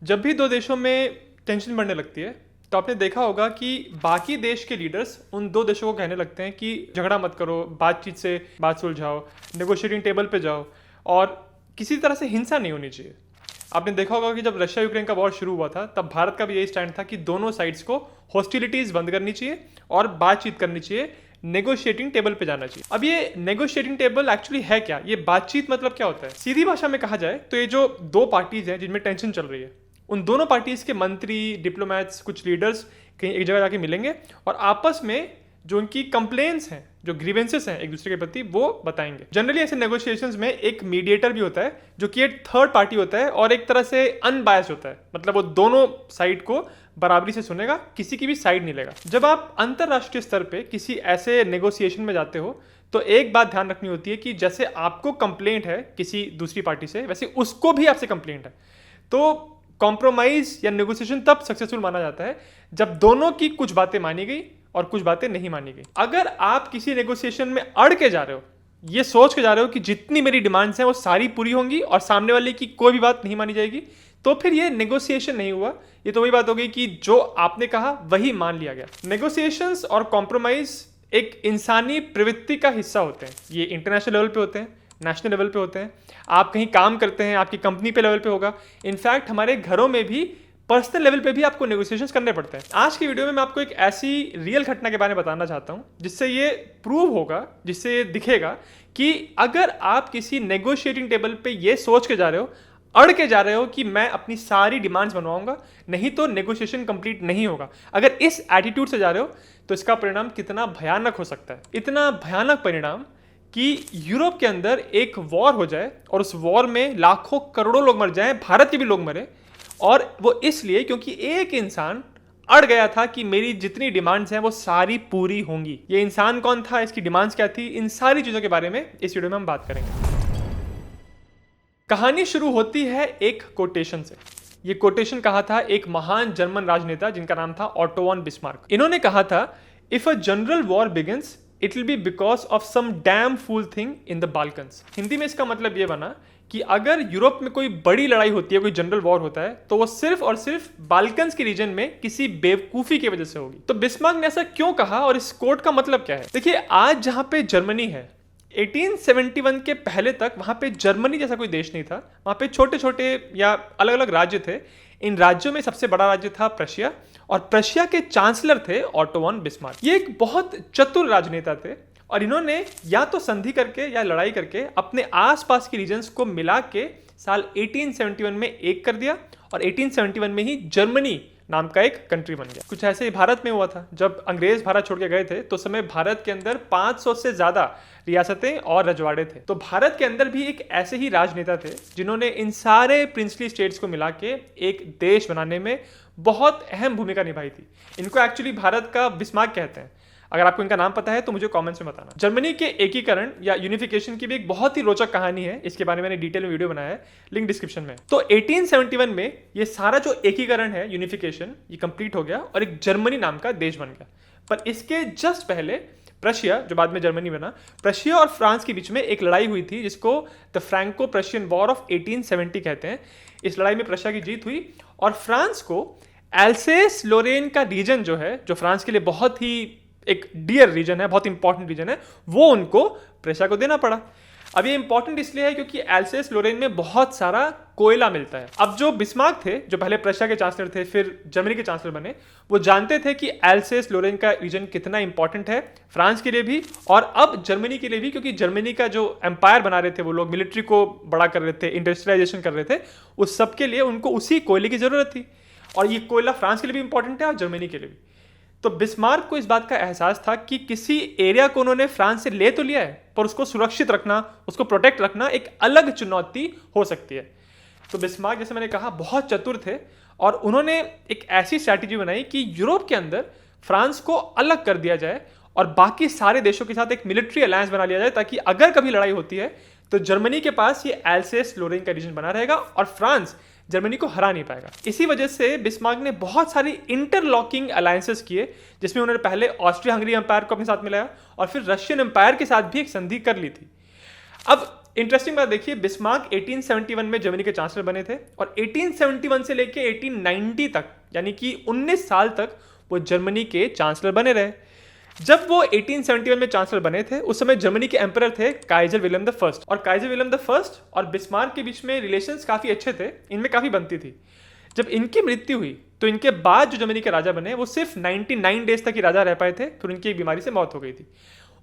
जब भी दो देशों में टेंशन बढ़ने लगती है तो आपने देखा होगा कि बाकी देश के लीडर्स उन दो देशों को कहने लगते हैं कि झगड़ा मत करो, बातचीत से बात सुलझाओ, नेगोशिएटिंग टेबल पे जाओ और किसी तरह से हिंसा नहीं होनी चाहिए। आपने देखा होगा कि जब रशिया यूक्रेन का वॉर शुरू हुआ था तब भारत का भी यही स्टैंड था कि दोनों साइड्स को हॉस्टिलिटीज बंद करनी चाहिए और बातचीत करनी चाहिए, नेगोशिएटिंग टेबल पे जाना चाहिए। अब ये नेगोशिएटिंग टेबल एक्चुअली है क्या? ये बातचीत मतलब क्या होता है? सीधी भाषा में कहा जाए तो ये जो दो पार्टीज हैं जिनमें टेंशन चल रही है, उन दोनों पार्टीज के मंत्री, डिप्लोमैट्स, कुछ लीडर्स कहीं एक जगह जाके मिलेंगे और आपस में जो उनकी कंप्लेंट्स हैं, जो ग्रीवेंसेस हैं एक दूसरे के प्रति, वो बताएंगे। जनरली ऐसे नेगोशिएशंस में एक मीडिएटर भी होता है जो कि एक थर्ड पार्टी होता है और एक तरह से अनबायस्ड होता है, मतलब वो दोनों साइड को बराबरी से सुनेगा, किसी की भी साइड नहीं लेगा। जब आप अंतरराष्ट्रीय स्तर पे किसी ऐसे नेगोशिएशन में जाते हो तो एक बात ध्यान रखनी होती है कि जैसे आपको कंप्लेंट है किसी दूसरी पार्टी से, वैसे उसको भी आपसे कंप्लेंट है। तो कॉम्प्रोमाइज या नेगोशिएशन तब सक्सेसफुल माना जाता है जब दोनों की कुछ बातें मानी गई और कुछ बातें नहीं मानी गई। अगर आप किसी नेगोशिएशन में अड़ के जा रहे हो, ये सोच के जा रहे हो कि जितनी मेरी डिमांड्स हैं वो सारी पूरी होंगी और सामने वाले की कोई भी बात नहीं मानी जाएगी, तो फिर ये नेगोशिएशन नहीं हुआ। ये तो वही बात हो गई कि जो आपने कहा वही मान लिया गया। नेगोशिएशंस और कॉम्प्रोमाइज एक इंसानी प्रवृत्ति का हिस्सा होते हैं। ये इंटरनेशनल लेवल पे होते हैं, नेशनल लेवल पे होते हैं, आप कहीं काम करते हैं, आपकी कंपनी पे लेवल पे होगा, इनफैक्ट हमारे घरों में भी पर्सनल लेवल पे भी आपको नेगोशिएशंस करने पड़ते हैं। आज की वीडियो में मैं आपको एक ऐसी रियल घटना के बारे में बताना चाहता हूं जिससे ये प्रूव होगा, जिससे ये दिखेगा कि अगर आप किसी नेगोशिएटिंग टेबल पे ये सोच के जा रहे हो, अड़ के जा रहे हो कि मैं अपनी सारी डिमांड्स बनवाऊंगा, नहीं तो नेगोशिएशन कंप्लीट नहीं होगा, अगर इस एटीट्यूड से जा रहे हो तो इसका परिणाम कितना भयानक हो सकता है। इतना भयानक परिणाम कि यूरोप के अंदर एक वॉर हो जाए और उस वॉर में लाखों करोड़ों लोग मर जाएं, भारत के भी लोग मरे, और वो इसलिए क्योंकि एक इंसान अड़ गया था कि मेरी जितनी डिमांड्स हैं वो सारी पूरी होंगी। ये इंसान कौन था, इसकी डिमांड्स क्या थी, इन सारी चीजों के बारे में इस वीडियो में हम बात करेंगे। कहानी शुरू होती है एक कोटेशन से। ये कोटेशन कहा था एक महान जर्मन राजनेता जिनका नाम था ऑटो वॉन बिस्मार्क। इन्होंने कहा था, if a general war begins it will be because of some damn fool thing in the Balkans. Hindi में इसका मतलब ये बना कि अगर यूरोप में कोई बड़ी लड़ाई होती है, कोई जनरल वॉर होता है, तो वो सिर्फ और सिर्फ बाल्कन्स के रीजन में किसी बेवकूफी की वजह से होगी। तो बिस्मार्क ने ऐसा क्यों कहा और इस कोट का मतलब क्या है? देखिए, आज जहां पे जर्मनी है, 1871 के पहले तक वहां पे जर्मनी जैसा कोई देश नहीं था। वहां पे छोटे छोटे या अलग अलग राज्य थे। इन राज्यों में सबसे बड़ा राज्य था प्रशिया और प्रशिया के चांसलर थे ऑटो वॉन बिस्मार्क। ये एक बहुत चतुर राजनेता थे और इन्होंने या तो संधि करके या लड़ाई करके अपने आसपास के रीजन्स को मिला के साल 1871 में एक कर दिया और 1871 में ही जर्मनी नाम का एक कंट्री बन गया। कुछ ऐसे ही भारत में हुआ था। जब अंग्रेज भारत छोड़ के गए थे तो समय भारत के अंदर 500 से ज्यादा रियासतें और रजवाड़े थे। तो भारत के अंदर भी एक ऐसे ही राजनेता थे जिन्होंने इन सारे प्रिंसली स्टेट्स को मिला के एक देश बनाने में बहुत अहम भूमिका निभाई थी। इनको एक्चुअली भारत का बिस्मार्क कहते हैं। अगर आपको इनका नाम पता है तो मुझे कमेंट्स में बताना। जर्मनी के एकीकरण या यूनिफिकेशन की भी एक बहुत ही रोचक कहानी है। इसके बारे में मैंने डिटेल में वीडियो बनाया है, लिंक डिस्क्रिप्शन में। तो 1871 में ये सारा जो एकीकरण है, यूनिफिकेशन, ये कंप्लीट हो गया और एक जर्मनी नाम का देश बन गया। पर इसके जस्ट पहले प्रशिया, जो बाद में जर्मनी बना, प्रशिया और फ्रांस के बीच में एक लड़ाई हुई थी जिसको the Franco Prussian war of 1870 कहते हैं। इस लड़ाई में प्रशिया की जीत हुई और फ्रांस को एल्सेस लोरेन का रीजन जो है, जो फ्रांस के लिए बहुत ही एक डियर रीजन है, बहुत इंपॉर्टेंट रीजन है, वो उनको प्रशिया को देना पड़ा। अब ये इंपॉर्टेंट इसलिए है क्योंकि एल्सेस लोरेन में बहुत सारा कोयला मिलता है। अब जो बिस्मार्क थे, जो पहले प्रशिया के चांसलर थे फिर जर्मनी के चांसलर बने, वो जानते थे कि एल्सेस लोरेन का रीजन कितना इंपॉर्टेंट है फ्रांस के लिए भी और अब जर्मनी के लिए भी, क्योंकि जर्मनी का जो एम्पायर बना रहे थे वो लोग, मिलिट्री को बड़ा कर रहे थे, इंडस्ट्रियलाइजेशन कर रहे थे, उस सब के लिए उनको उसी कोयले की जरूरत थी और ये कोयला फ्रांस के लिए भी इंपॉर्टेंट है और जर्मनी के लिए भी। तो बिस्मार्क को इस बात का एहसास था कि किसी एरिया को उन्होंने फ्रांस से ले तो लिया है पर उसको सुरक्षित रखना, उसको प्रोटेक्ट रखना एक अलग चुनौती हो सकती है। तो बिस्मार्क, जैसे मैंने कहा, बहुत चतुर थे और उन्होंने एक ऐसी स्ट्रैटेजी बनाई कि यूरोप के अंदर फ्रांस को अलग कर दिया जाए और बाकी सारे देशों के साथ एक मिलिट्री अलायंस बना लिया जाए ताकि अगर कभी लड़ाई होती है तो जर्मनी के पास ये एल्सेस लोरेन का रीजन बना रहेगा और फ्रांस जर्मनी को हरा नहीं पाएगा। इसी वजह से बिस्मार्क ने बहुत सारी इंटरलॉकिंग अलायंसेस किए जिसमें उन्होंने पहले ऑस्ट्रिया हंगरी एम्पायर को अपने साथ मिलाया और फिर रशियन एम्पायर के साथ भी एक संधि कर ली थी। अब इंटरेस्टिंग बात देखिए, बिस्मार्क 1871 में जर्मनी के चांसलर बने थे और 1871 से लेके 1890 तक यानी कि 19 साल तक वो जर्मनी के चांसलर बने रहे। जब वो 1871 में चांसलर बने थे उस समय जर्मनी के एम्परर थे काइजर विलियम द फर्स्ट, और काइजर विलियम द फर्स्ट और बिस्मार्क के बीच में रिलेशंस काफ़ी अच्छे थे, इनमें काफ़ी बनती थी। जब इनकी मृत्यु हुई तो इनके बाद जो जर्मनी के राजा बने वो सिर्फ 99 डेज तक ही राजा रह पाए थे, फिर उनकी एक बीमारी से मौत हो गई थी।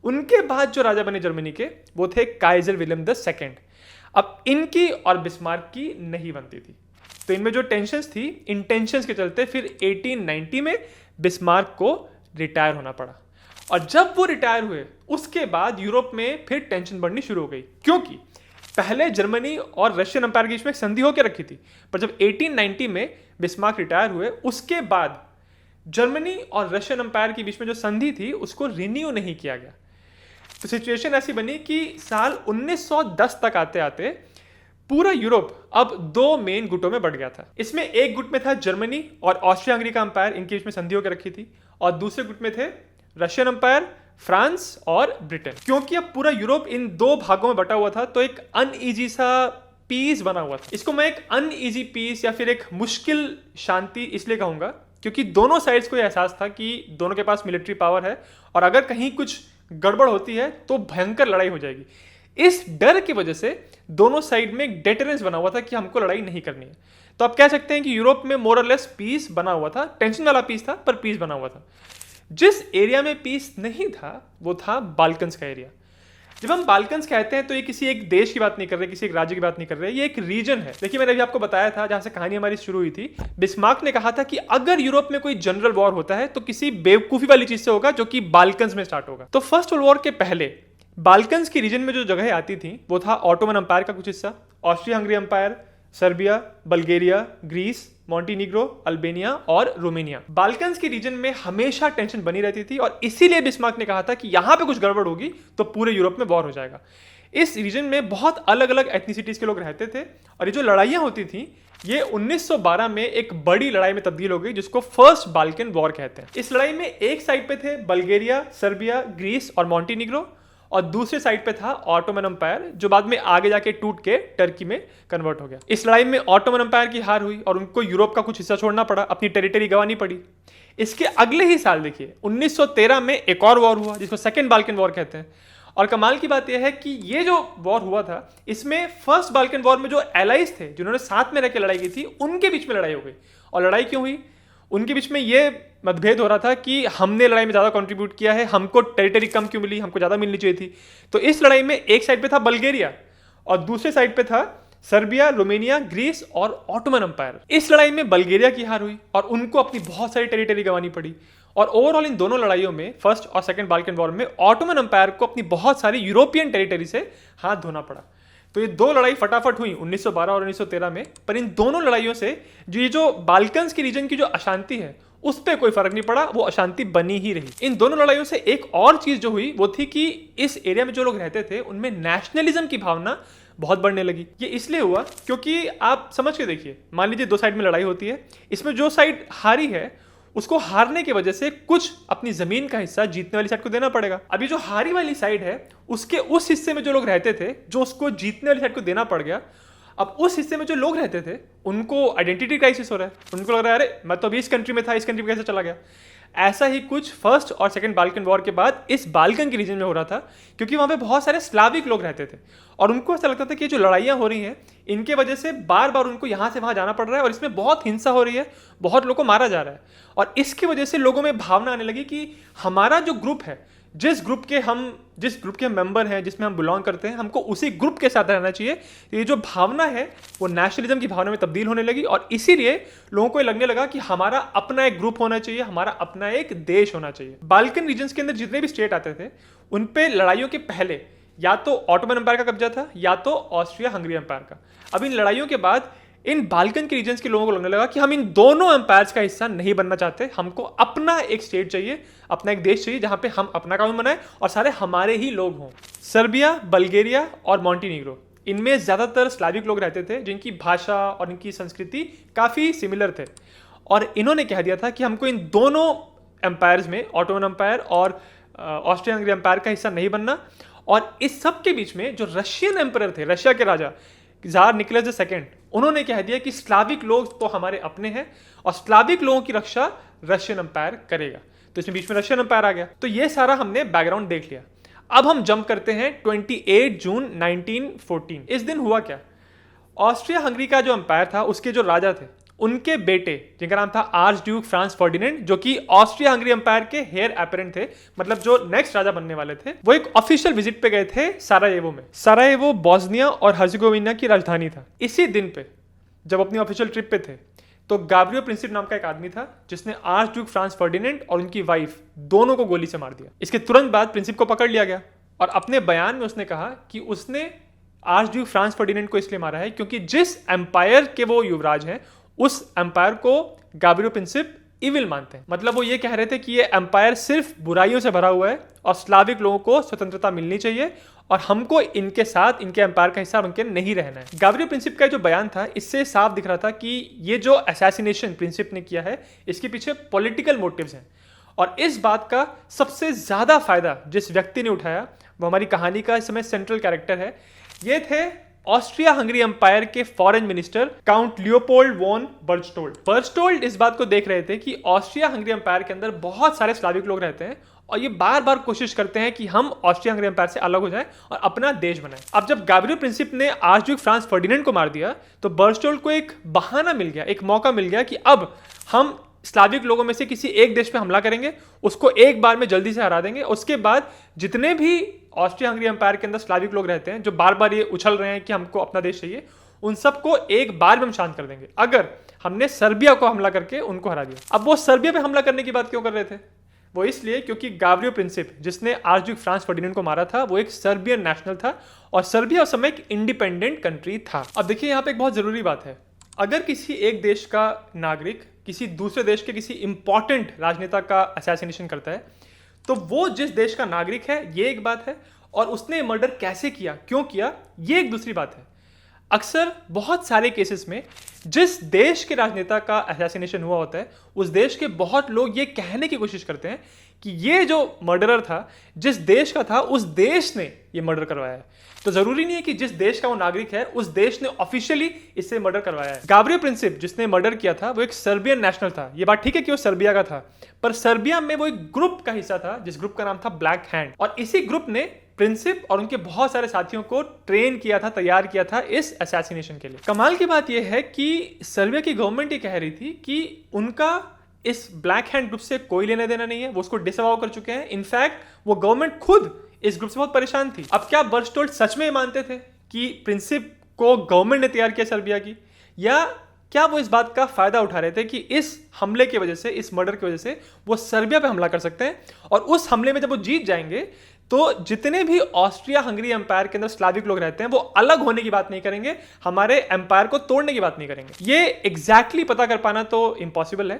उनके बाद जो राजा बने जर्मनी के वो थे काइजर विलियम द सेकेंड। अब इनकी और बिस्मार्क की नहीं बनती थी, तो इनमें जो टेंशन्स थी, इन टेंशन्स के चलते फिर 1890 में बिस्मार्क को रिटायर होना पड़ा। और जब वो रिटायर हुए उसके बाद यूरोप में फिर टेंशन बढ़नी शुरू हो गई, क्योंकि पहले जर्मनी और रशियन अंपायर के बीच में एक संधि होकर रखी थी, पर जब 1890 में बिस्मार्क रिटायर हुए उसके बाद जर्मनी और रशियन अंपायर के बीच में जो संधि थी उसको रिन्यू नहीं किया गया। तो सिचुएशन ऐसी बनी कि साल 1910 तक आते आते पूरा यूरोप अब दो मेन गुटों में बढ़ गया था। इसमें एक गुट में था जर्मनी और ऑस्ट्रिया हंगरी का अंपायर, इनके बीच में संधि होकर रखी थी, और दूसरे गुट में थे रशियन अंपायर, फ्रांस और ब्रिटेन। क्योंकि अब पूरा यूरोप इन दो भागों में बटा हुआ था तो एक अनईजी सा पीस बना हुआ था। इसको मैं एक अनईजी पीस या फिर एक मुश्किल शांति इसलिए कहूंगा क्योंकि दोनों साइड्स को यह एहसास था कि दोनों के पास मिलिट्री पावर है और अगर कहीं कुछ गड़बड़ होती है तो भयंकर लड़ाई हो जाएगी। इस डर की वजह से दोनों साइड में एक डेटरेंस बना हुआ था कि हमको लड़ाई नहीं करनी है। तो आप कह सकते हैं कि यूरोप में मोर और लेस पीस बना हुआ था, टेंशन वाला पीस था पर पीस बना हुआ था। जिस एरिया में पीस नहीं था वो था बाल्कन्स का एरिया। जब हम बाल्कन्स कहते हैं तो ये किसी एक देश की बात नहीं कर रहे, किसी एक राज्य की बात नहीं कर रहे, ये एक रीजन है। देखिए मैंने अभी आपको बताया था जहां से कहानी हमारी शुरू हुई थी, बिस्मार्क ने कहा था कि अगर यूरोप में कोई जनरल वॉर होता है तो किसी बेवकूफी वाली चीज से होगा जो कि बाल्कन्स में स्टार्ट होगा। तो फर्स्ट वर्ल्ड वॉर के पहले बाल्कन्स की रीजन में जो जगह आती थी वो था ऑटोमन अंपायर का कुछ हिस्सा, Austria Hungary empire, Serbia, Bulgaria, Greece, Montenegro, Albania और रोमानिया। बाल्कन्स के रीजन में हमेशा टेंशन बनी रहती थी और इसीलिए बिस्मार्क ने कहा था कि यहां पे कुछ गड़बड़ होगी तो पूरे यूरोप में वॉर हो जाएगा। इस रीजन में बहुत अलग अलग एथनिसिटीज के लोग रहते थे और ये जो लड़ाइयां होती थी ये 1912 में एक बड़ी लड़ाई में तब्दील हो गई जिसको फर्स्ट बाल्कन वॉर कहते हैं। इस लड़ाई में एक साइड पे थे बल्गेरिया, सर्बिया, ग्रीस और मॉन्टीनीग्रो और दूसरे साइड पे था ऑटोमन अंपायर जो बाद में आगे जाके टूट के टर्की में कन्वर्ट हो गया। इस लड़ाई में ऑटोमन अंपायर की हार हुई और उनको यूरोप का कुछ हिस्सा छोड़ना पड़ा, अपनी टेरिटरी गंवानी पड़ी। इसके अगले ही साल देखिए 1913 में एक और वॉर हुआ जिसको सेकेंड बाल्कन वॉर कहते हैं। और कमाल की बात यह है कि ये जो वॉर हुआ था इसमें फर्स्ट बाल्कन वॉर में जो एलाइज थे जिन्होंने साथ में रह के लड़ाई की थी उनके बीच में लड़ाई हो गई। और लड़ाई क्यों हुई? उनके बीच में ये मतभेद हो रहा था कि हमने लड़ाई में ज़्यादा कंट्रीब्यूट किया है, हमको टेरिटरी कम क्यों मिली, हमको ज़्यादा मिलनी चाहिए थी। तो इस लड़ाई में एक साइड पे था बल्गेरिया और दूसरे साइड पे था सर्बिया, रोमानिया, ग्रीस और ऑटोमन अंपायर। इस लड़ाई में बल्गेरिया की हार हुई और उनको अपनी बहुत सारी टेरिटरी गंवानी पड़ी। और ओवरऑल इन दोनों लड़ाइयों में फर्स्ट और सेकंड बाल्कन वॉर में ऑटोमन अंपायर को अपनी बहुत सारी यूरोपियन टेरिटरी से हाथ धोना पड़ा। तो ये दो लड़ाई फटाफट हुई 1912 और 1913 में, पर इन दोनों लड़ाइयों से जो बाल्कन्स के रीजन की जो अशांति है उस पर कोई फर्क नहीं पड़ा, वो अशांति बनी ही रही। इन दोनों लड़ाइयों से एक और चीज जो हुई वो थी कि इस एरिया में जो लोग रहते थे उनमें नेशनलिज्म की भावना बहुत बढ़ने लगी। ये इसलिए हुआ क्योंकि आप समझ के देखिए, मान लीजिए दो साइड में लड़ाई होती है, इसमें जो साइड हारी है उसको हारने की वजह से कुछ अपनी जमीन का हिस्सा जीतने वाली साइड को देना पड़ेगा। अभी जो हारी वाली साइड है उसके उस हिस्से में जो लोग रहते थे जो उसको जीतने वाली साइड को देना पड़ गया, अब उस हिस्से में जो लोग रहते थे उनको आइडेंटिटी क्राइसिस हो रहा है। उनको लग रहा है अरे मैं तो अभी इस कंट्री में था, इस कंट्री में कैसे चला गया। ऐसा ही कुछ फर्स्ट और सेकंड बाल्कन वॉर के बाद इस बाल्कन के रीजन में हो रहा था क्योंकि वहां पे बहुत सारे स्लाविक लोग रहते थे और उनको ऐसा लगता था कि जो लड़ाइयाँ हो रही हैं इनके वजह से बार बार उनको यहाँ से वहाँ जाना पड़ रहा है और इसमें बहुत हिंसा हो रही है, बहुत लोगों को मारा जा रहा है। और इसकी वजह से लोगों में भावना आने लगी कि हमारा जो ग्रुप है, जिस ग्रुप के हम मेंबर हैं, जिसमें हम बिलोंग करते हैं, हमको उसी ग्रुप के साथ रहना चाहिए। ये जो भावना है वो नेशनलिज्म की भावना में तब्दील होने लगी और इसीलिए लोगों को लगने लगा कि हमारा अपना एक ग्रुप होना चाहिए, हमारा अपना एक देश होना चाहिए। बाल्कन रीजन्स के अंदर जितने भी स्टेट आते थे उन पे लड़ाइयों के पहले या तो ऑटोमन एम्पायर का कब्जा था या तो ऑस्ट्रिया हंगरी एम्पायर का। अब इन लड़ाइयों के बाद इन बाल्कन के रीजन्स के लोगों को लगने लगा कि हम इन दोनों एम्पायर्स का हिस्सा नहीं बनना चाहते, हमको अपना एक स्टेट चाहिए, अपना एक देश चाहिए जहां पे हम अपना कानून बनाएं और सारे हमारे ही लोग हों। सर्बिया, बल्गेरिया और मॉन्टीनीग्रो, इनमें ज़्यादातर स्लाविक लोग रहते थे जिनकी भाषा और इनकी संस्कृति काफ़ी सिमिलर थे और इन्होंने कह दिया था कि हमको इन दोनों एम्पायर्स में, ऑटोमन एम्पायर और ऑस्ट्रिया हंगरी एम्पायर का हिस्सा नहीं बनना और इस सब के बीच में जो रशियन एम्परर थे, रशिया के राजा जार निकोलस II, उन्होंने कह दिया कि स्लाविक लोग तो हमारे अपने हैं और स्लाविक लोगों की रक्षा रशियन एम्पायर करेगा। तो इसमें बीच में रशियन एम्पायर आ गया। तो ये सारा हमने बैकग्राउंड देख लिया। अब हम जंप करते हैं 28 जून 1914। इस दिन हुआ क्या? ऑस्ट्रिया हंगरी का जो एम्पायर था, उसके जो राजा थे, उनके बेटे जिनका नाम था आर्च ड्यूक फ्रांस फर्डिनेंड, जो कि ऑस्ट्रिया हंगरी एम्पायर के हेयर अपरेंट थे, मतलब जो नेक्स्ट राजा बनने वाले थे, वो एक ऑफिशियल विजिट पे गए थे सारायेवो में। सारायेवो बोस्निया और हर्जेगोविना की राजधानी था। इसी दिन पे जब अपनी ऑफिशियल ट्रिप पे थे, तो गाब्रियो प्रिंसिप नाम का एक आदमी था जिसने आर्च ड्यूक फ्रांस फर्डिनेंड और उनकी वाइफ दोनों को गोली से मार दिया। इसके तुरंत बाद प्रिंसिप को पकड़ लिया गया और अपने बयान में उसने कहा कि उसने आर्च ड्यूक फ्रांस फर्डिनेंड को इसलिए मारा है क्योंकि जिस एम्पायर के वो युवराज हैं, उस एम्पायर को गाब्रियो प्रिंसिप इविल मानते हैं। मतलब वो ये कह रहे थे कि ये एम्पायर सिर्फ बुराइयों से भरा हुआ है और स्लाविक लोगों को स्वतंत्रता मिलनी चाहिए और हमको इनके साथ, इनके एम्पायर का हिस्सा बनके नहीं रहना है। गाब्रियो प्रिंसिप का जो बयान था, इससे साफ दिख रहा था कि ये जो असैसिनेशन प्रिंसिप ने किया है, इसके पीछे पॉलिटिकल मोटिव्स हैं। और इस बात का सबसे ज्यादा फायदा जिस व्यक्ति ने उठाया, वो हमारी कहानी का इस समय सेंट्रल कैरेक्टर है। ये थे ऑस्ट्रिया हंगरी एम्पायर के foreign minister count Leopold von Berchtold. Berchtold इस बात को देख रहे थे कि ऑस्ट्रिया हंगरी एम्पायर के अंदर बहुत सारे स्लाविक लोग रहते हैं और ये बार बार कोशिश करते हैं कि हम ऑस्ट्रिया हंगरी एम्पायर से अलग हो जाएं और अपना देश बनाएं। अब जब गाब्रियो प्रिंसिप ने आर्च ड्यूक फ्रांस फर्डिनेंड को मार दिया, तो बर्चटोल्ड को एक बहाना मिल गया, एक मौका मिल गया कि अब हम स्लाविक लोगों में से किसी एक देश पे हमला करेंगे, उसको एक बार में जल्दी से हरा देंगे। उसके बाद जितने भी ऑस्ट्रिया हंगरी एम्पायर के अंदर स्लाविक लोग रहते हैं, जो बार बार ये उछल रहे हैं कि हमको अपना देश चाहिए, उन सबको एक बार में हम शांत कर देंगे अगर हमने सर्बिया को हमला करके उनको हरा दिया। अब वो सर्बिया पे हमला करने की बात क्यों कर रहे थे? वो इसलिए क्योंकि गाब्रियो प्रिंसिप, जिसने आर्च ड्यूक फ्रांस फर्डिनेंड को मारा था, वो एक सर्बियन नेशनल था और सर्बिया उस समय एक इंडिपेंडेंट कंट्री था। अब देखिए, यहाँ पे एक बहुत जरूरी बात है। अगर किसी एक देश का नागरिक किसी दूसरे देश के किसी इंपॉर्टेंट राजनेता का असैसिनेशन करता है, तो वो जिस देश का नागरिक है, ये एक बात है, और उसने मर्डर कैसे किया, क्यों किया, ये एक दूसरी बात है। अक्सर बहुत सारे केसेस में जिस देश के राजनेता का असैसिनेशन हुआ होता है, उस देश के बहुत लोग ये कहने की कोशिश करते हैं कि ये जो मर्डरर था, जिस देश का था, उस देश ने ये मर्डर करवाया है। तो जरूरी नहीं है कि जिस देश का वो नागरिक है, उस देश ने ऑफिशियली इससे मर्डर करवाया है। गाब्रियो प्रिंसिप जिसने मर्डर किया था, वो एक सर्बियन नेशनल था। ये बात ठीक है कि वो सर्बिया का था, पर सर्बिया में वो एक ग्रुप का हिस्सा था जिस ग्रुप का नाम था ब्लैक हैंड, और इसी ग्रुप ने प्रिंसिप और उनके बहुत सारे साथियों को ट्रेन किया था, तैयार किया था इस असैसिनेशन के लिए। कमाल की बात यह है कि सर्बिया की गवर्नमेंट ये कह रही थी कि उनका इस ब्लैक हैंड ग्रुप से कोई लेना देना नहीं है, वो उसको डिसअवाउ कर चुके हैं। इनफैक्ट वो गवर्नमेंट खुद इस ग्रुप से बहुत परेशान थी। अब क्या बर्चटोल्ड सच में मानते थे कि प्रिंसिप को गवर्नमेंट ने तैयार किया सर्बिया की, या क्या वो इस बात का फायदा उठा रहे थे कि इस हमले की वजह से, इस मर्डर की वजह से वो सर्बिया पे हमला कर सकते हैं और उस हमले में जब वो जीत जाएंगे तो जितने भी ऑस्ट्रिया हंगरी एम्पायर के अंदर स्लाविक लोग रहते हैं, वो अलग होने की बात नहीं करेंगे, हमारे एम्पायर को तोड़ने की बात नहीं करेंगे। ये एग्जैक्टली पता कर पाना तो इम्पॉसिबल है,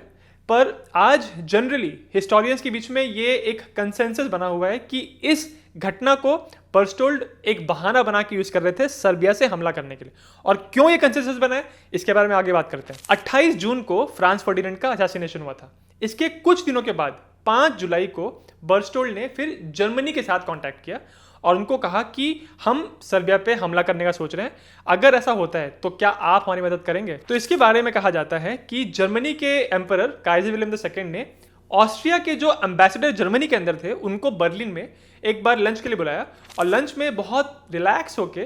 पर आज जनरली हिस्टोरियंस के बीच में ये एक कंसेंसस बना हुआ है कि इस घटना को बर्चटोल्ड एक बहाना बना के यूज कर रहे थे सर्बिया से हमला करने के लिए। और क्यों ये कंसेंसस बना है, इसके बारे में आगे बात करते हैं। 28 जून को फ्रांस फर्डिनेंड का असैसिनेशन हुआ था। इसके कुछ दिनों के बाद 5 जुलाई को बर्चटोल्ड ने फिर जर्मनी के साथ कांटेक्ट किया और उनको कहा कि हम सर्बिया पे हमला करने का सोच रहे हैं, अगर ऐसा होता है तो क्या आप हमारी मदद करेंगे। तो इसके बारे में कहा जाता है कि जर्मनी के एम्परर काइजर विलियम II ने ऑस्ट्रिया के जो एम्बेसडर जर्मनी के अंदर थे, उनको बर्लिन में एक बार लंच के लिए बुलाया और लंच में बहुत रिलैक्स होके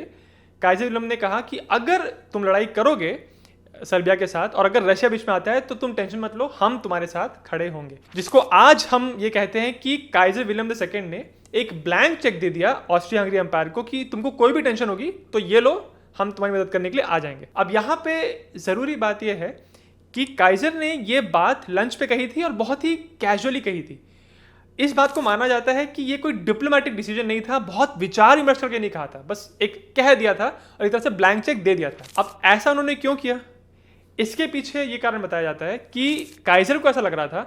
काइजर विलियम ने कहा कि अगर तुम लड़ाई करोगे सर्बिया के साथ और अगर रशिया बीच में आता है तो तुम टेंशन मत लो, हम तुम्हारे साथ खड़े होंगे। जिसको आज हम ये कहते हैं कि काइजर विलियम II ने एक ब्लैंक चेक दे दिया ऑस्ट्रिया हंगरी एम्पायर को कि तुमको कोई भी टेंशन होगी तो ये लो, हम तुम्हारी मदद करने के लिए आ जाएंगे। अब यहाँ पे जरूरी बात यह है कि काइजर ने ये बात लंच पे कही थी और बहुत ही कैजुअली कही थी। इस बात को माना जाता है कि ये कोई डिप्लोमेटिक डिसीजन नहीं था, बहुत विचार विमर्श करके नहीं कहा था, बस एक कह दिया था और एक तरह से ब्लैंक चेक दे दिया था। अब ऐसा उन्होंने क्यों किया, इसके पीछे ये कारण बताया जाता है कि काइजर को ऐसा लग रहा था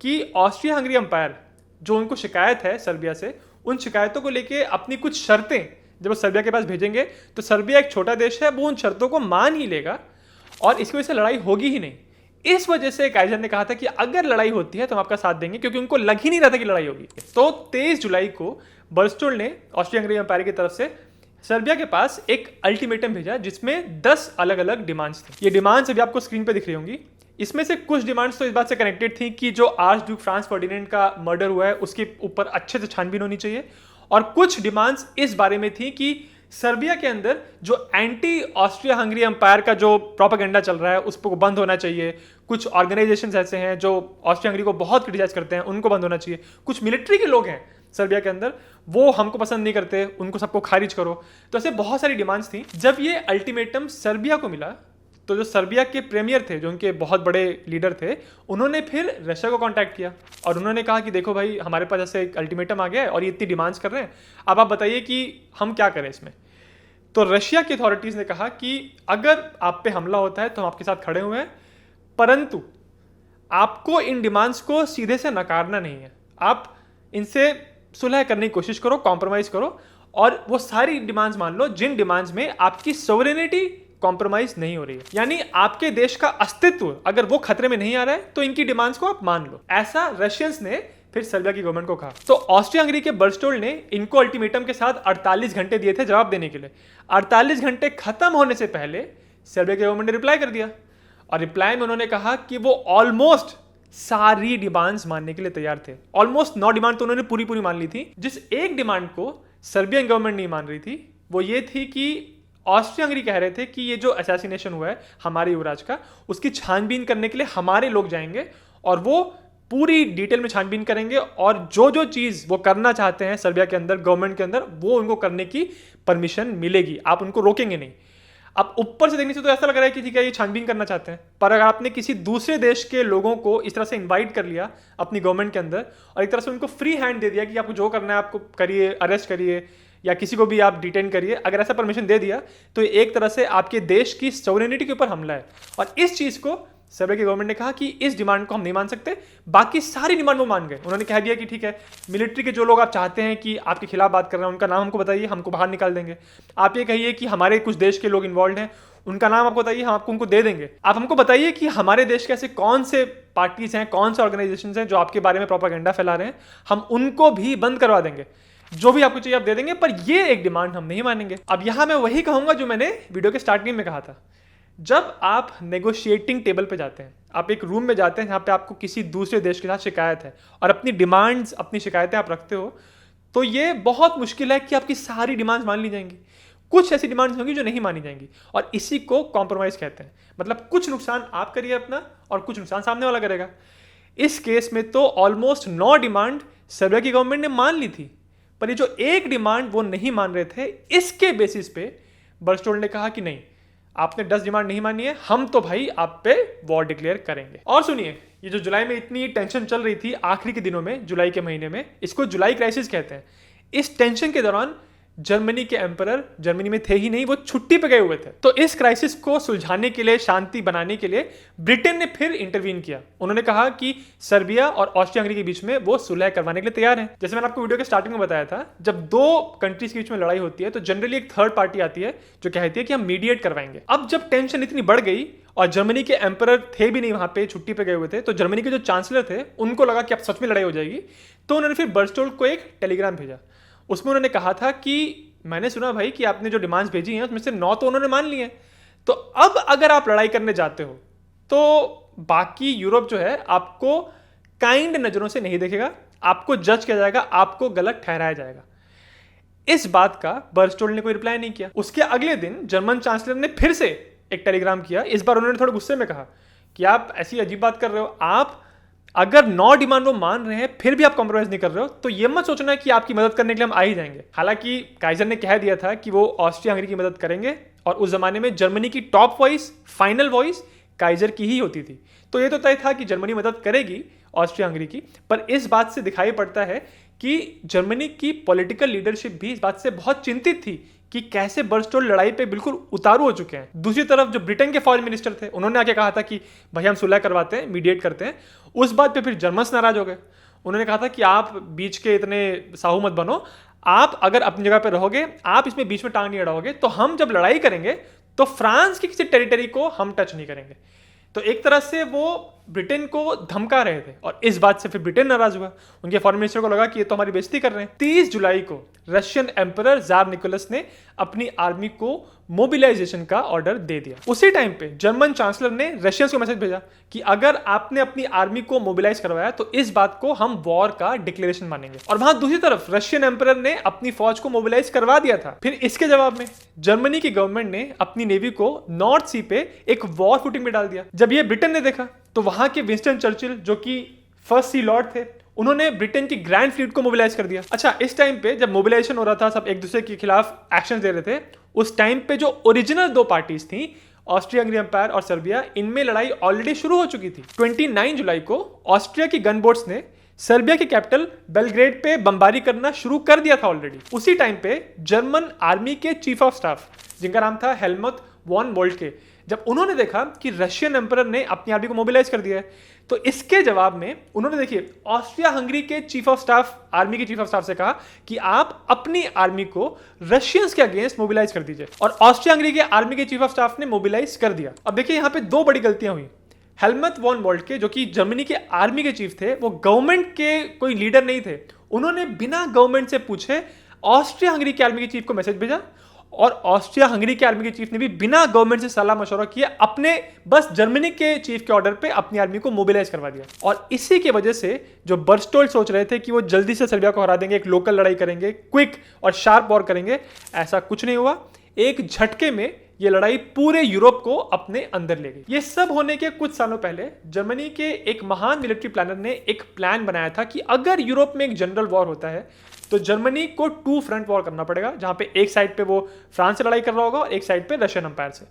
कि ऑस्ट्रिया हंगरी एम्पायर जो उनको शिकायत है सर्बिया से, उन शिकायतों को लेके अपनी कुछ शर्तें जब वो सर्बिया के पास भेजेंगे तो सर्बिया एक छोटा देश है, वो उन शर्तों को मान ही लेगा और इसकी वजह से लड़ाई होगी ही नहीं। इस वजह से काइजर ने कहा था कि अगर लड़ाई होती है तो हम आपका साथ देंगे, क्योंकि उनको लग ही नहीं रहा था कि लड़ाई होगी। तो 23 जुलाई को बर्स्टोल ने ऑस्ट्रिया हंगरी एम्पायर की तरफ से सर्बिया के पास एक अल्टीमेटम भेजा जिसमें 10 अलग अलग डिमांड्स थी। ये डिमांड्स अभी आपको स्क्रीन पे दिख रही होंगी। इसमें से कुछ डिमांड्स तो इस बात से कनेक्टेड थी कि जो आर्च ड्यूक फ्रांस फर्डिनेंड का मर्डर हुआ है उसके ऊपर अच्छे से छानबीन होनी चाहिए, और कुछ डिमांड्स इस बारे में थी कि सर्बिया के अंदर जो एंटी ऑस्ट्रिया हंगरी एम्पायर का जो प्रोपेगेंडा चल रहा है उस पर बंद होना चाहिए। कुछ ऑर्गेनाइजेशंस ऐसे हैं जो ऑस्ट्रिया हंगरी को बहुत क्रिटिसाइज करते हैं, उनको बंद होना चाहिए। कुछ मिलिट्री के लोग हैं सर्बिया के अंदर, वो हमको पसंद नहीं करते, उनको सबको खारिज करो। तो ऐसे बहुत सारी डिमांड्स थी। जब ये अल्टीमेटम सर्बिया को मिला तो जो सर्बिया के प्रीमियर थे, जो उनके बहुत बड़े लीडर थे, उन्होंने फिर रशिया को कांटेक्ट किया और उन्होंने कहा कि देखो भाई, हमारे पास ऐसे एक अल्टीमेटम आ गया है और ये इतनी डिमांड्स कर रहे हैं, अब आप बताइए कि हम क्या करें इसमें। तो रशिया की अथॉरिटीज़ ने कहा कि अगर आप पे हमला होता है तो हम आपके साथ खड़े हुए हैं, परंतु आपको इन डिमांड्स को सीधे से नकारना नहीं है। आप इनसे सुलह करने की कोशिश करो, कॉम्प्रोमाइज़ करो, और वो सारी डिमांड्स मान लो जिन डिमांड्स में आपकी सोवरेनिटी कॉम्प्रोमाइज नहीं हो रही है, यानी आपके देश का अस्तित्व अगर वो खतरे में नहीं आ रहा है तो इनकी डिमांड्स को आप मान लो। ऐसा रशियंस ने फिर सर्बिया की गवर्नमेंट को कहा। तो ऑस्ट्रिया हंगरी के बर्स्टोल ने इनको अल्टीमेटम के साथ 48 घंटे दिए थे जवाब देने के लिए। 48 घंटे खत्म होने से पहले सर्बिया की गवर्नमेंट ने रिप्लाई कर दिया, और रिप्लाई में उन्होंने कहा कि वो ऑलमोस्ट सारी डिमांड्स मानने के लिए तैयार थे। ऑलमोस्ट 9 डिमांड तो उन्होंने पूरी पूरी मान ली थी। जिस एक डिमांड को सर्बियन गवर्नमेंट नहीं मान रही थी वो ये थी कि ऑस्ट्रिया हंगरी कह रहे थे कि ये जो असैसिनेशन हुआ है हमारे युवराज का, उसकी छानबीन करने के लिए हमारे लोग जाएंगे और वो पूरी डिटेल में छानबीन करेंगे, और जो जो चीज़ वो करना चाहते हैं सर्बिया के अंदर, गवर्नमेंट के अंदर, वो उनको करने की परमिशन मिलेगी, आप उनको रोकेंगे नहीं। अब ऊपर से देखने से तो ऐसा लग रहा है कि ठीक है, ये छानबीन करना चाहते हैं, पर अगर आपने किसी दूसरे देश के लोगों को इस तरह से इन्वाइट कर लिया अपनी गवर्नमेंट के अंदर और एक तरह से उनको फ्री हैंड दे दिया कि आपको जो करना है आपको करिए, अरेस्ट करिए या किसी को भी आप डिटेन करिए, अगर ऐसा परमिशन दे दिया तो ये एक तरह से आपके देश की सोवरेनिटी के ऊपर हमला है। और इस चीज़ को सर्बिया की गवर्नमेंट ने कहा कि इस डिमांड को हम नहीं मान सकते। बाकी सारी डिमांड वो मान गए। उन्होंने कह दिया कि ठीक है, मिलिट्री के जो लोग आप चाहते हैं कि आपके खिलाफ बात कर रहे हैं उनका नाम हमको बताइए, हमको बाहर निकाल देंगे। आप ये कहिए कि हमारे कुछ देश के लोग इन्वॉल्व हैं, उनका नाम आपको बताइए, हम आपको उनको दे देंगे। आप हमको बताइए कि हमारे देश के ऐसे कौन से पार्टीज हैं, कौन से ऑर्गेनाइजेशन हैं जो आपके बारे में प्रोपेगेंडा फैला रहे हैं, हम उनको भी बंद करवा देंगे। जो भी आपको चाहिए आप दे देंगे, पर ये एक डिमांड हम नहीं मानेंगे। अब यहां मैं वही कहूंगा जो मैंने वीडियो के स्टार्टिंग में कहा था। जब आप नेगोशिएटिंग टेबल पे जाते हैं, आप एक रूम में जाते हैं जहां पे आपको किसी दूसरे देश के साथ शिकायत है और अपनी डिमांड्स, अपनी शिकायतें आप रखते हो, तो ये बहुत मुश्किल है कि आपकी सारी डिमांड्स मान ली जाएंगी। कुछ ऐसी डिमांड्स होंगी जो नहीं मानी जाएंगी, और इसी को कॉम्प्रोमाइज कहते हैं। मतलब कुछ नुकसान आप करिए अपना और कुछ नुकसान सामने वाला करेगा। इस केस में तो ऑलमोस्ट 9 डिमांड सर्बिया की गवर्नमेंट ने मान ली थी, पर ये जो एक डिमांड वो नहीं मान रहे थे, इसके बेसिस पे बर्स्टोल ने कहा कि नहीं, आपने 10 डिमांड नहीं मानी है, हम तो भाई आप पे वॉर डिक्लेयर करेंगे। और सुनिए, ये जो जुलाई में इतनी टेंशन चल रही थी आखिरी के दिनों में, जुलाई के महीने में, इसको जुलाई क्राइसिस कहते हैं। इस टेंशन के दौरान जर्मनी के एम्परर जर्मनी में थे ही नहीं, वो छुट्टी पे गए हुए थे। तो इस क्राइसिस को सुलझाने के लिए, शांति बनाने के लिए ब्रिटेन ने फिर इंटरवीन किया। उन्होंने कहा कि सर्बिया और ऑस्ट्रिया हंगरी के बीच में वो सुलह करवाने के लिए तैयार हैं। जैसे मैंने आपको वीडियो के स्टार्टिंग में बताया था, जब 2 कंट्रीज के बीच में लड़ाई होती है तो जनरली एक थर्ड पार्टी आती है जो कहती है कि हम मीडिएट करवाएंगे। अब जब टेंशन इतनी बढ़ गई और जर्मनी के एम्परर थे भी नहीं वहां पे, छुट्टी पे गए हुए थे, तो जर्मनी के जो चांसलर थे उनको लगा कि अब सच में लड़ाई हो जाएगी। तो उन्होंने फिर बर्स्टोल को एक टेलीग्राम भेजा। उसमें उन्होंने कहा था कि मैंने सुना भाई कि आपने जो डिमांड्स भेजी हैं उसमें से 9 तो उन्होंने मान लिए हैं, तो अब अगर आप लड़ाई करने जाते हो तो बाकी यूरोप जो है आपको काइंड नजरों से नहीं देखेगा, आपको जज किया जाएगा, आपको गलत ठहराया जाएगा। इस बात का बर्स्टोल ने कोई रिप्लाई नहीं किया। उसके अगले दिन जर्मन चांसलर ने फिर से एक टेलीग्राम किया। इस बार उन्होंने थोड़े गुस्से में कहा कि आप ऐसी अजीब बात कर रहे हो, आप अगर 9 डिमांड वो मान रहे हैं फिर भी आप कॉम्प्रोमाइज नहीं कर रहे हो, तो ये मत सोचना कि आपकी मदद करने के लिए हम आ ही जाएंगे। हालांकि काइजर ने कह दिया था कि वो ऑस्ट्रिया हंगरी की मदद करेंगे, और उस जमाने में जर्मनी की top voice, final voice Kaizer की ही होती थी। तो ये तो तय था कि जर्मनी मदद करेगी ऑस्ट्रिया हंगरी की। पर इस बात से दिखाई पड़ता है कि जर्मनी की पॉलिटिकल लीडरशिप भी इस बात से बहुत चिंतित थी कि कैसे बर्स्टोल लड़ाई पे बिल्कुल उतारू हो चुके हैं। दूसरी तरफ जो ब्रिटेन के फॉरेन मिनिस्टर थे, उन्होंने आके कहा था कि भाई हम सुलह करवाते हैं, मीडिएट करते हैं। उस बात पे फिर जर्मन्स नाराज हो गए। उन्होंने कहा था कि आप बीच के इतने साहू मत बनो, आप अगर अपनी जगह पे रहोगे, आप इसमें बीच में टांग नहीं अड़ाओगे, तो हम जब लड़ाई करेंगे तो फ्रांस की किसी टेरिटरी को हम टच नहीं करेंगे। तो एक तरह से वो ब्रिटेन को धमका रहे थे और इस बात से फिर ब्रिटेन नाराज हुआ। उनके फॉरेन मिनिस्टर को लगा कि ये तो हमारी बेइज्जती कर रहे हैं। 30 जुलाई को रशियन एम्परर जार निकोलस ने अपनी आर्मी को मोबिलाइजेशन का ऑर्डर दे दिया। उसी टाइम पे जर्मन चांसलर ने रशियंस को मैसेज भेजा कि अगर आपने अपनी आर्मी को मोबिलाइज करवाया तो इस बात को हम वॉर का डिक्लेरेशन मानेंगे। और वहां दूसरी तरफ रशियन एम्परर ने अपनी फौज को मोबिलाइज करवा दिया था। फिर इसके जवाब में जर्मनी की गवर्नमेंट ने अपनी नेवी को नॉर्थ सी पे एक वॉर फुटिंग में डाल दिया। जब ये ब्रिटेन ने देखा तो वहां के विंस्टन चर्चिल जो कि फर्स्ट सी लॉर्ड थे, उन्होंने ब्रिटेन की ग्रैंड फ्लीट को मोबिलाइज कर दिया। अच्छा, इस टाइम पे जब मोबिलाइजेशन हो रहा था, सब एक दूसरे के खिलाफ एक्शन ले रहे थे, उस टाइम पे जो ओरिजिनल दो पार्टीज थी, ऑस्ट्रिया हंगरी एम्पायर और सर्बिया, इनमें लड़ाई ऑलरेडी शुरू हो चुकी थी। 29 जुलाई को ऑस्ट्रिया की गनबोट्स ने सर्बिया की कैपिटल बेलग्रेड पे बमबारी करना शुरू कर दिया था ऑलरेडी। उसी टाइम पे जर्मन आर्मी के चीफ ऑफ स्टाफ, जिनका नाम था हेलमट वॉन मोल्टके, जब उन्होंने देखा कि रशियन एम्परर ने अपनी आर्मी को मोबिलाइज कर दिया है, तो इसके जवाब में उन्होंने देखिए ऑस्ट्रिया हंगरी के चीफ ऑफ स्टाफ, आर्मी के चीफ ऑफ स्टाफ से कहा कि आप अपनी आर्मी को रशियंस के अगेंस्ट मोबिलाइज कर दीजिए। और ऑस्ट्रिया हंगरी के आर्मी के चीफ ऑफ स्टाफ ने मोबिलाइज कर दिया। अब देखिए यहाँ पे दो बड़ी गलतियां हुई। हेलमट वॉन मोल्टके जो कि जर्मनी के आर्मी के चीफ थे, वो गवर्नमेंट के कोई लीडर नहीं थे। उन्होंने बिना गवर्नमेंट से पूछे ऑस्ट्रिया हंगरी के आर्मी के चीफ को मैसेज भेजा और ऑस्ट्रिया हंगरी के आर्मी के चीफ ने भी बिना गवर्नमेंट से सलाह मशवरा किया अपने बस जर्मनी के चीफ के ऑर्डर पे अपनी आर्मी को मोबिलाइज करवा दिया। और इसी की वजह से जो बर्स्टोल्ड सोच रहे थे कि वो जल्दी से सर्बिया को हरा देंगे, एक लोकल लड़ाई करेंगे, क्विक और शार्प वॉर करेंगे, ऐसा कुछ नहीं हुआ। एक झटके में ये लड़ाई पूरे यूरोप को अपने अंदर ले गई। ये सब होने के कुछ सालों पहले जर्मनी के एक महान मिलिट्री प्लानर ने एक प्लान बनाया था कि अगर यूरोप में एक जनरल वॉर होता है तो जर्मनी को 2 फ्रंट वॉर करना पड़ेगा, जहां पे एक साइड पे वो फ्रांस से लड़ाई कर रहा होगा और एक साइड पे रशियन एम्पायर से।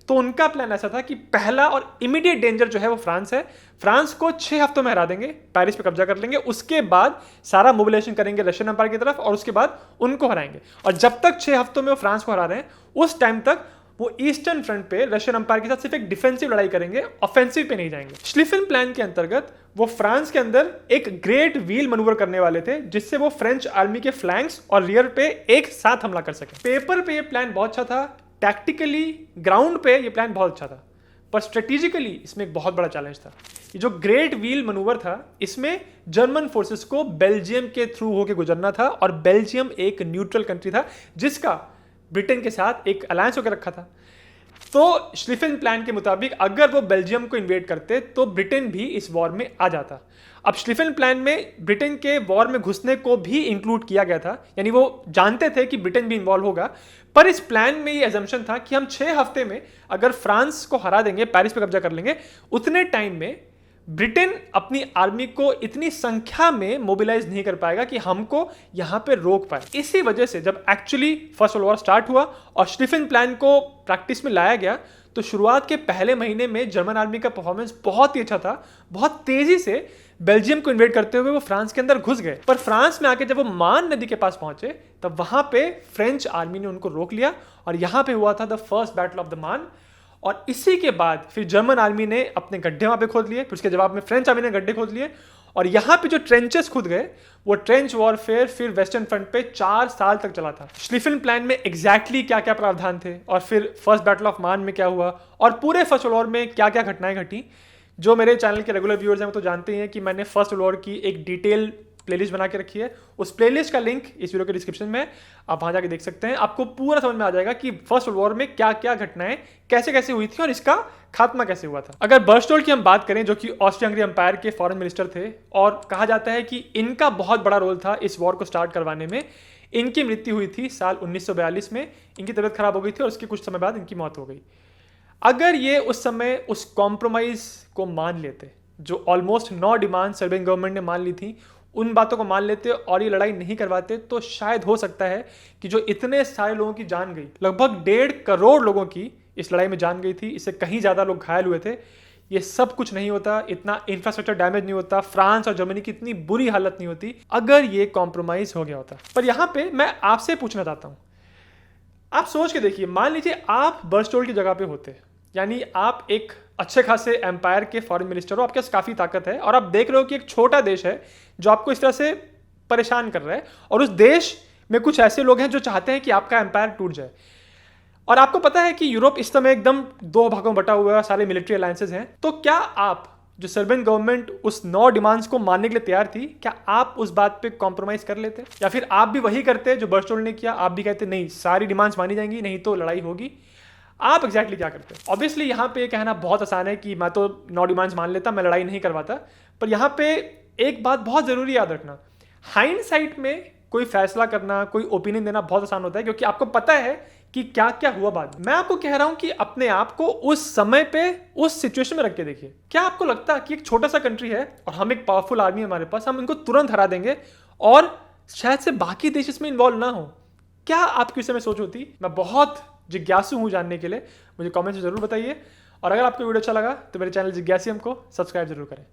तो उनका प्लान ऐसा था कि पहला और इमीडिएट डेंजर जो है वो फ्रांस है। फ्रांस को 6 हफ्तों में हरा देंगे, पेरिस पे कब्जा कर लेंगे, उसके बाद सारा मोबिलाइजेशन करेंगे रशियन एम्पायर की तरफ और उसके बाद उनको हराएंगे। और जब तक 6 हफ्तों में वो फ्रांस को हरा रहे हैं, उस टाइम तक वो ईस्टर्न फ्रंट पे रशियन एम्पायर के साथ सिर्फ एक डिफेंसिव लड़ाई करेंगे, ऑफेंसिव पे नहीं जाएंगे। श्लिफन प्लान के अंतर्गत वो फ्रांस के अंदर एक ग्रेट व्हील मनूवर करने वाले थे, जिससे वो फ्रेंच आर्मी के फ्लैंक्स और रियर पे एक साथ हमला कर सके। पेपर पे ये प्लान बहुत अच्छा था, टैक्टिकली ग्राउंड पे ये प्लान बहुत अच्छा था, पर स्ट्रेटेजिकली इसमें एक बहुत बड़ा चैलेंज था। ये जो ग्रेट व्हील मनूवर था, इसमें जर्मन फोर्सेस को बेल्जियम के थ्रू होकर गुजरना था और बेल्जियम एक न्यूट्रल कंट्री था जिसका ब्रिटेन के साथ एक अलायंस होकर रखा था। तो श्लिफन प्लान के मुताबिक अगर वो बेल्जियम को इन्वेड करते तो ब्रिटेन भी इस वॉर में आ जाता। अब श्लिफन प्लान में ब्रिटेन के वॉर में घुसने को भी इंक्लूड किया गया था, यानी वो जानते थे कि ब्रिटेन भी इन्वॉल्व होगा। पर इस प्लान में ये एजम्पशन था कि हम 6 हफ्ते में अगर फ्रांस को हरा देंगे, पेरिस पे कब्जा कर लेंगे, उतने टाइम में ब्रिटेन अपनी आर्मी को इतनी संख्या में मोबिलाइज नहीं कर पाएगा कि हमको यहां पे रोक पाए। इसी वजह से जब actually first world war start हुआ और श्लिफन प्लान को प्रैक्टिस में लाया गया, तो शुरुआत के पहले महीने में जर्मन आर्मी का परफॉर्मेंस बहुत ही अच्छा था। बहुत तेजी से बेल्जियम को इन्वेड करते हुए वो फ्रांस के अंदर घुस गए। पर फ्रांस में आके जब वो मान नदी के पास पहुंचे, तब वहां पे फ्रेंच आर्मी ने उनको रोक लिया और यहां पे हुआ था the first battle of the मान। और इसी के बाद फिर जर्मन आर्मी ने अपने गड्ढे वहां पे खोद लिए, फिर उसके जवाब में फ्रेंच आर्मी ने गड्ढे खोद लिए और यहां पे जो ट्रेंचेस खुद गए, वो ट्रेंच वॉरफेयर फिर वेस्टर्न फ्रंट पे 4 साल तक चला था। श्लिफन प्लान में एग्जैक्टली क्या क्या प्रावधान थे और फिर फर्स्ट बैटल ऑफ मान में क्या हुआ और पूरे फर्स्ट वर्ल्ड वॉर में क्या क्या घटनाएं घटी, जो मेरे चैनल के रेगुलर व्यूअर्स हैं वो तो जानते हैं कि मैंने फर्स्ट वर्ल्ड वॉर की एक डिटेल प्लेलिस्ट बना के रखी है। उस प्लेलिस्ट का लिंक इस वीडियो के डिस्क्रिप्शन में, आप वहां जाके देख सकते हैं। आपको पूरा समझ में आ जाएगा कि फर्स्ट वर्ल्ड वॉर में क्या क्या घटनाएं कैसे कैसे हुई थी और इसका खात्मा कैसे हुआ था। अगर बर्स्टोल्ड की हम बात करें, जो कि ऑस्ट्रिया हंगरी एम्पायर के फॉरेन मिनिस्टर थे और कहा जाता है कि इनका बहुत बड़ा रोल था इस वॉर को स्टार्ट करवाने में। इनकी मृत्यु हुई थी साल 1942 में। इनकी तबीयत खराब हो गई थी और उसके कुछ समय बाद इनकी मौत हो गई। अगर ये उस समय उस कॉम्प्रोमाइज को मान लेते, जो ऑलमोस्ट 9 डिमांड सर्बियन गवर्नमेंट ने मान ली थी, उन बातों को मान लेते और ये लड़ाई नहीं करवाते, तो शायद हो सकता है कि जो इतने सारे लोगों की जान गई, लगभग 1.5 करोड़ लोगों की इस लड़ाई में जान गई थी, इससे कहीं ज़्यादा लोग घायल हुए थे, ये सब कुछ नहीं होता, इतना इंफ्रास्ट्रक्चर डैमेज नहीं होता, फ्रांस और जर्मनी की इतनी बुरी हालत नहीं होती अगर ये कॉम्प्रोमाइज हो गया होता। पर यहाँ पे मैं आपसे पूछना चाहता हूँ, आप सोच के देखिए, मान लीजिए आप बर्स्टोल्ड की जगह पे होते, यानी आप एक अच्छे खासे एम्पायर के फॉरेन मिनिस्टर हो, आपके पास काफ़ी ताकत है और आप देख रहे हो कि एक छोटा देश है जो आपको इस तरह से परेशान कर रहा है और उस देश में कुछ ऐसे लोग हैं जो चाहते हैं कि आपका एम्पायर टूट जाए। और आपको पता है कि यूरोप इस समय एकदम दो भागों में बटा हुआ है, सारे मिलिट्री अलायंसेज हैं। तो क्या आप, जो सर्बियन गवर्नमेंट उस 9 डिमांड्स को मानने के लिए तैयार थी, क्या आप उस बात पे कॉम्प्रोमाइज कर लेते, या फिर आप भी वही करते जो बर्चोल ने किया, आप भी कहते नहीं सारी डिमांड्स मानी जाएंगी नहीं तो लड़ाई होगी? आप एग्जैक्टली क्या करते? ऑब्वियसली यहाँ पे कहना बहुत आसान है कि मैं तो 9 डिमांड्स मान लेता, मैं लड़ाई नहीं करवाता। पर यहाँ पे एक बात बहुत जरूरी याद रखना, हाइंडसाइट में कोई फैसला करना, कोई ओपिनियन देना बहुत आसान होता है, क्योंकि आपको पता है कि क्या क्या हुआ बाद में। मैं आपको कह रहा हूं कि अपने आप को उस समय पे उस सिचुएशन में रख के देखिए। क्या आपको लगता है कि एक छोटा सा कंट्री है और हम एक पावरफुल आर्मी है हमारे पास, हम इनको तुरंत हरा देंगे और शायद से बाकी देश इसमें इन्वॉल्व ना हो? क्या आपकी उस समय सोच होती? मैं बहुत जिज्ञासु हूं जानने के लिए, मुझे कमेंट्स में जरूर बताइए। और अगर आपको वीडियो अच्छा लगा तो मेरे चैनल जिज्ञासियम को सब्सक्राइब जरूर करें।